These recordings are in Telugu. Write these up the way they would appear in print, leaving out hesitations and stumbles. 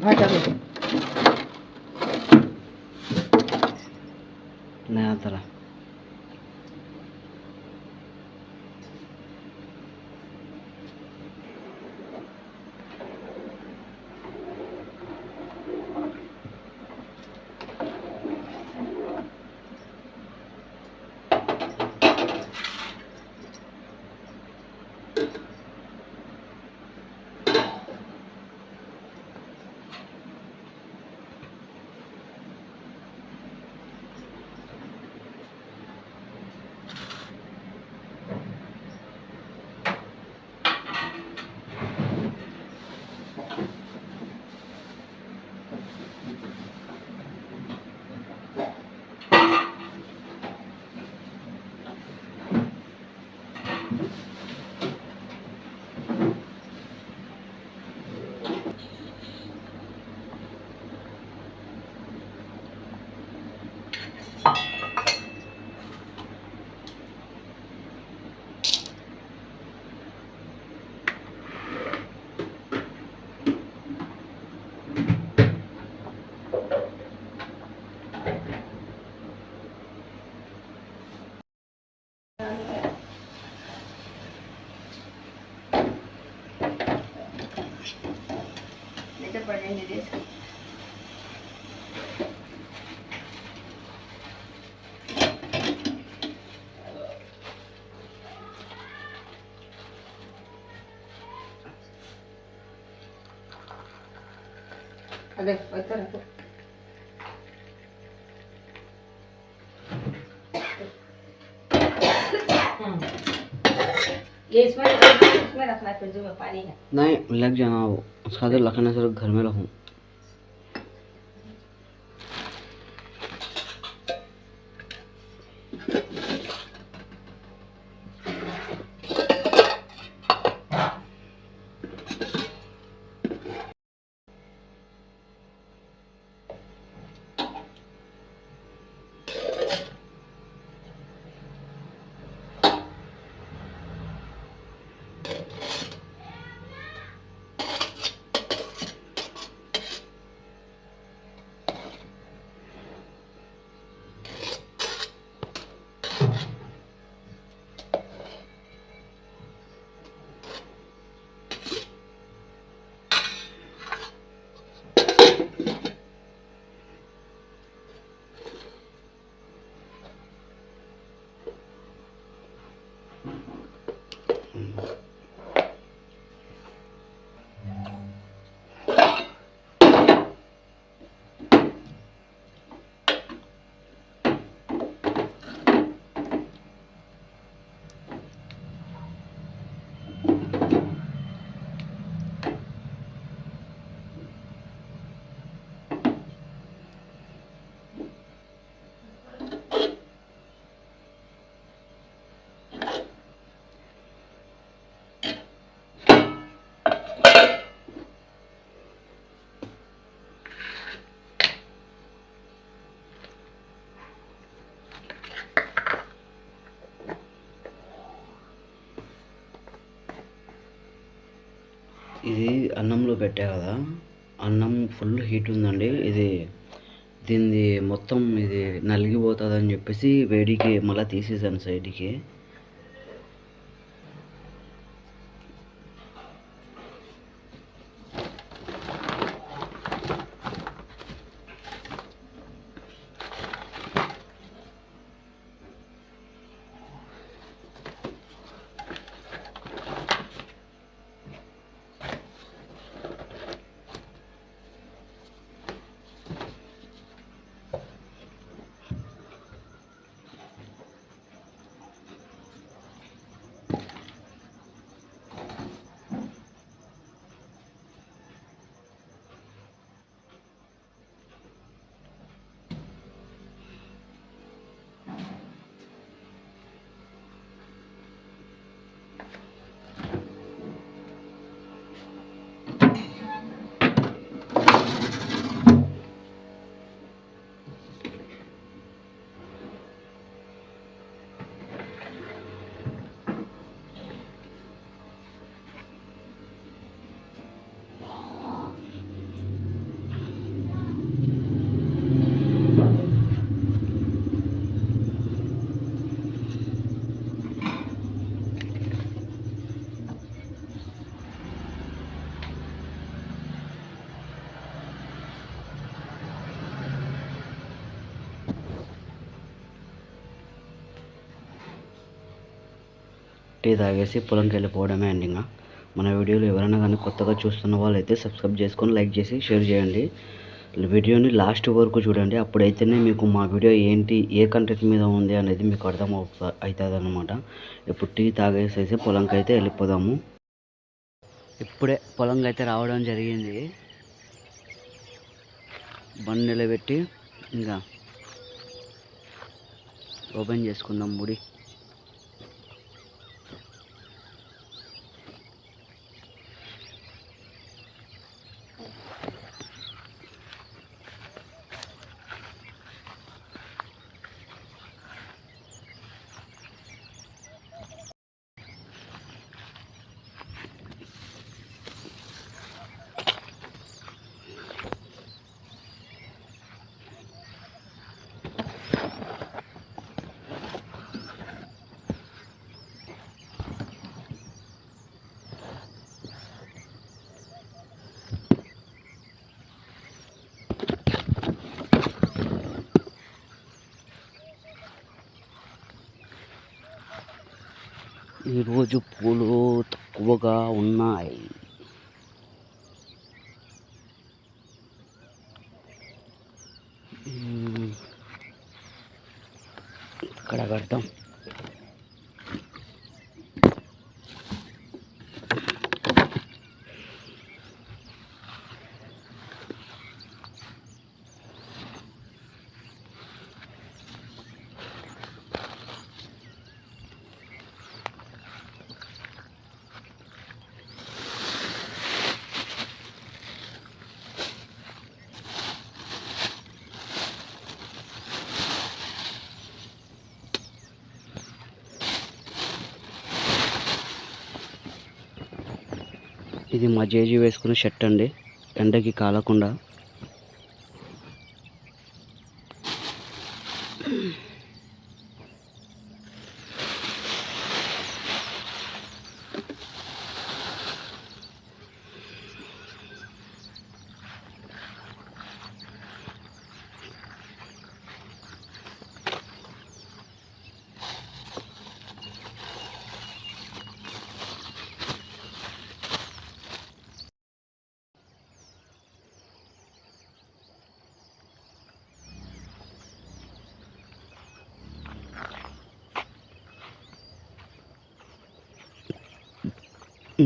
भाटा नहीं आता रहा। अरे ये इसमें रखना है, फ्रिज में पानी है नहीं लग जाना वो उसका तो रखना सिर्फ घर में रखूं। ఇది అన్నంలో పెట్టా కదా, అన్నం ఫుల్ హీట్ ఉందండి. ఇది దీన్ని మొత్తం ఇది నలిగిపోతుంది అని చెప్పేసి వేడికి మళ్ళీ తీసేసాను సైడ్కి. టీ తాగేసి పొలంకి వెళ్ళిపోవడమే అండి. ఇంకా మన వీడియోలు ఎవరైనా కానీ కొత్తగా చూస్తున్న వాళ్ళైతే సబ్స్క్రైబ్ చేసుకొని లైక్ చేసి షేర్ చేయండి. వీడియోని లాస్ట్ వరకు చూడండి. అప్పుడైతేనే మీకు మా వీడియో ఏంటి, ఏ కంటెంట్ మీద ఉంది అనేది మీకు అర్థం అవుతుంది అనమాట. ఇప్పుడు టీ తాగేసేసి పొలంకి అయితే వెళ్ళిపోదాము. ఇప్పుడే పొలంకి అయితే రావడం జరిగింది. బండి నిలబెట్టి ఇంకా ఓపెన్ చేసుకుందాం ముడి. ఈరోజు పూలు తక్కువగా ఉన్నాయి. ఇక్కడ కడతాం. ఇది మా జేజీ వేసుకునే షర్ట్ అండి, ఎండకి కాలకుండా.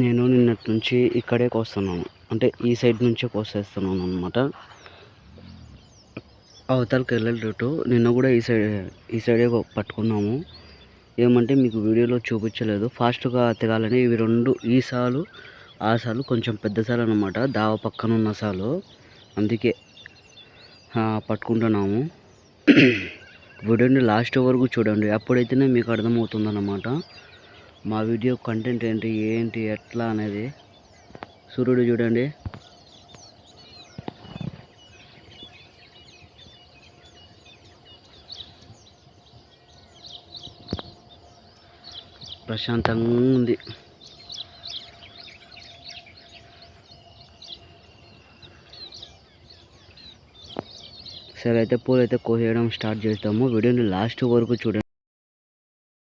నేను నిన్నటి నుంచి ఇక్కడే కోస్తున్నాను, అంటే ఈ సైడ్ నుంచే కోసేస్తున్నాను అనమాట. అవతలకి వెళ్ళే రూటు నిన్న కూడా ఈ సైడే పట్టుకున్నాము. ఏమంటే మీకు వీడియోలో చూపించలేదు, ఫాస్ట్గా తెగాలని ఇవి రెండు ఈ సాలు ఆ సాలు కొంచెం పెద్ద సాలు అనమాట, దావ పక్కన ఉన్న సాలు, అందుకే పట్టుకుంటున్నాము. వీడియోని లాస్ట్ వరకు చూడండి, అప్పుడైతేనే మీకు అర్థమవుతుంది అన్నమాట మా వీడియో కంటెంట్ ఏంటి ఎట్లా అనేది. సూర్యుడు చూడండి, ప్రశాంతంగా ఉంది. సరే అయితే పూలు అయితే కోసేయడం స్టార్ట్ చేస్తాము. వీడియోని లాస్ట్ వరకు చూడండి.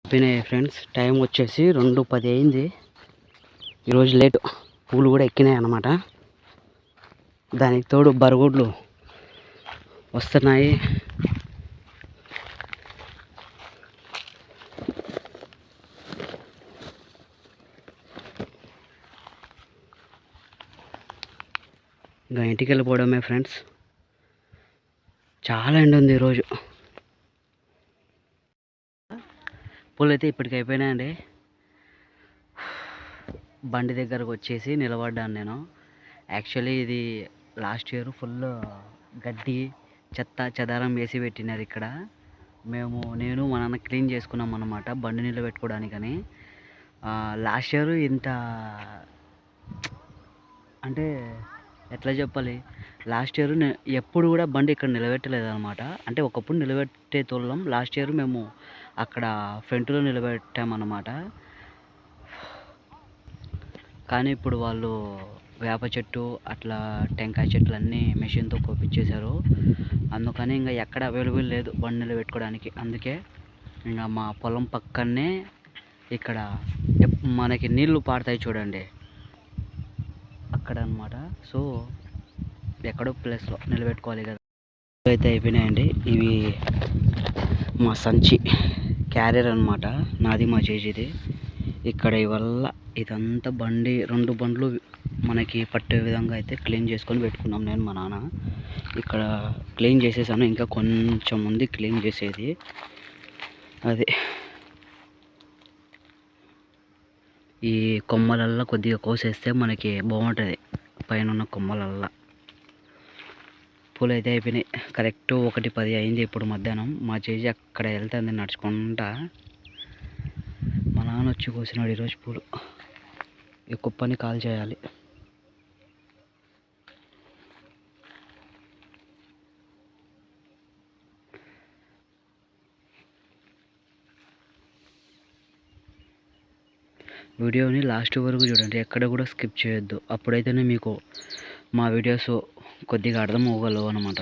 అయిపోయినాయి ఫ్రెండ్స్, టైం వచ్చేసి 2:10 అయింది. ఈరోజు లేటు, పూలు కూడా ఎక్కినాయి అన్నమాట. దానికి తోడు బరగొడ్లు వస్తున్నాయి. ఇంకా ఇంటికి వెళ్ళిపోవడమే ఫ్రెండ్స్. చాలా ఎండ ఉంది ఈరోజు. పూలు అయితే ఇప్పటికి అయిపోయినాయండి. బండి దగ్గరకు వచ్చేసి నిలబడ్డాను నేను. యాక్చువల్లీ ఇది లాస్ట్ ఇయర్ ఫుల్ గడ్డి చెత్త చెదారం వేసి పెట్టినారు ఇక్కడ. నేను మా నాన్న క్లీన్ చేసుకున్నాం అన్నమాట బండి నిలబెట్టుకోవడానికని. లాస్ట్ ఇయర్ ఇంత అంటే ఎట్లా చెప్పాలి, లాస్ట్ ఇయర్ ఎప్పుడు కూడా బండి ఇక్కడ నిలబెట్టలేదు అనమాట. అంటే ఒకప్పుడు నిలబెట్టే తోలం, లాస్ట్ ఇయర్ మేము అక్కడ ఫ్రంట్లో నిలబెట్టామన్నమాట. కానీ ఇప్పుడు వాళ్ళు వేప చెట్టు అట్లా టెంకాయ చెట్లు అన్నీ మెషిన్తో కోపించేశారు. అందుకని ఇంకా ఎక్కడ అవైలబుల్ లేదు బండి నిలబెట్టుకోవడానికి. అందుకే ఇంకా మా పొలం పక్కనే ఇక్కడ మనకి నీళ్లు పారుతాయి చూడండి, అక్కడ అన్నమాట. సో ఎక్కడో ప్లేస్లో నిలబెట్టుకోవాలి కదా. అయితే అయిపోయినాయండి. ఇవి మా సంచి క్యారియర్ అన్నమాట, నాది మా చేసేది. ఇక్కడ ఇవల్ల ఇదంతా బండి 2 బండ్లు మనకి పట్టే విధంగా అయితే క్లీన్ చేసుకొని పెట్టుకున్నాం నేను మా నాన్న. ఇక్కడ క్లీన్ చేసేసాను, ఇంకా కొంచెం ఉంది క్లీన్ చేసేది. అది ఈ కొమ్మలల్లో కొద్దిగా కోసేస్తే మనకి బాగుంటుంది, పైన ఉన్న కొమ్మలల్లో. పూలు అయితే అయిపోయినాయి. కరెక్ట్ 1:10 అయింది ఇప్పుడు మధ్యాహ్నం. మా చేసి అక్కడ వెళ్తుంది నడుచుకుంటా. మా నాన్న వచ్చి కోసినాడు ఈరోజు పూలు. ఈ కుప్పని కాల్ చేయాలి. వీడియోని లాస్ట్ వరకు చూడండి, ఎక్కడ కూడా స్కిప్ చేయొద్దు. అప్పుడైతేనే మీకు మా వీడియోస్ కొద్దిగా అర్థం అవ్వగలవు అనమాట.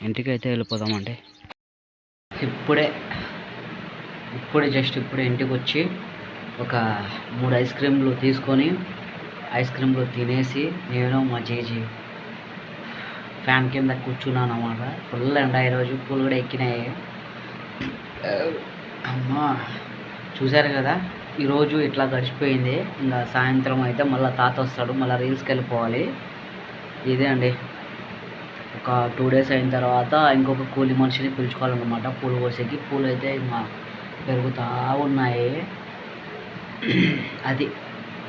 ఇంటికైతే వెళ్ళిపోదామండి. ఇప్పుడే ఇంటికి వచ్చి ఒక 3 ఐస్ క్రీమ్లు తీసుకొని ఐస్ క్రీమ్లు తినేసి నేను మా జేజీ ఫ్యాన్ కింద కూర్చున్నాను అన్నమాట. ఫుల్ ఎండ ఈరోజు, పూలు కూడా ఎక్కినాయి. అమ్మా చూశారు కదా, ఈరోజు ఇట్లా గడిచిపోయింది. ఇంకా సాయంత్రం అయితే మళ్ళీ తాత వస్తాడు, మళ్ళీ రీల్స్కి వెళ్ళిపోవాలి. ఇదే అండి, ఒక 2 డేస్ అయిన తర్వాత ఇంకొక కూలి మనిషిని పిలుచుకోవాలన్నమాట పూలు కోసేకి. పూలు అయితే ఇంకా పెరుగుతూ ఉన్నాయి. అది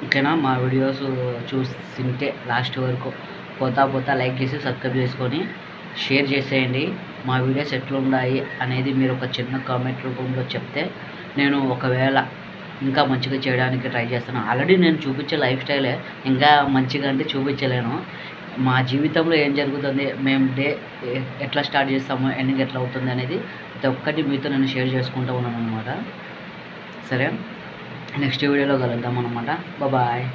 ఓకేనా. మా వీడియోస్ చూసింటే లాస్ట్ వరకు పోతా లైక్ చేసి సబ్స్క్రైబ్ చేసుకొని షేర్ చేసేయండి. మా వీడియోస్ ఎట్లున్నాయి అనేది మీరు ఒక చిన్న కామెంట్ రూపంలో చెప్తే నేను ఒకవేళ ఇంకా మంచిగా చేయడానికి ట్రై చేస్తాను. ఆల్రెడీ నేను చూపించే లైఫ్ స్టైలే, ఇంకా మంచిగా అంటే చూపించలేను. మా జీవితంలో ఏం జరుగుతుంది, మేము డే ఎట్లా స్టార్ట్ చేస్తాము, ఎండింగ్ ఎట్లా అవుతుంది అనేది ప్రతి ఒక్కటి మీతో నేను షేర్ చేసుకుంటూ ఉన్నాను అనమాట. సరే, నెక్స్ట్ వీడియోలో కలుద్దాం అనమాట. బాయ్.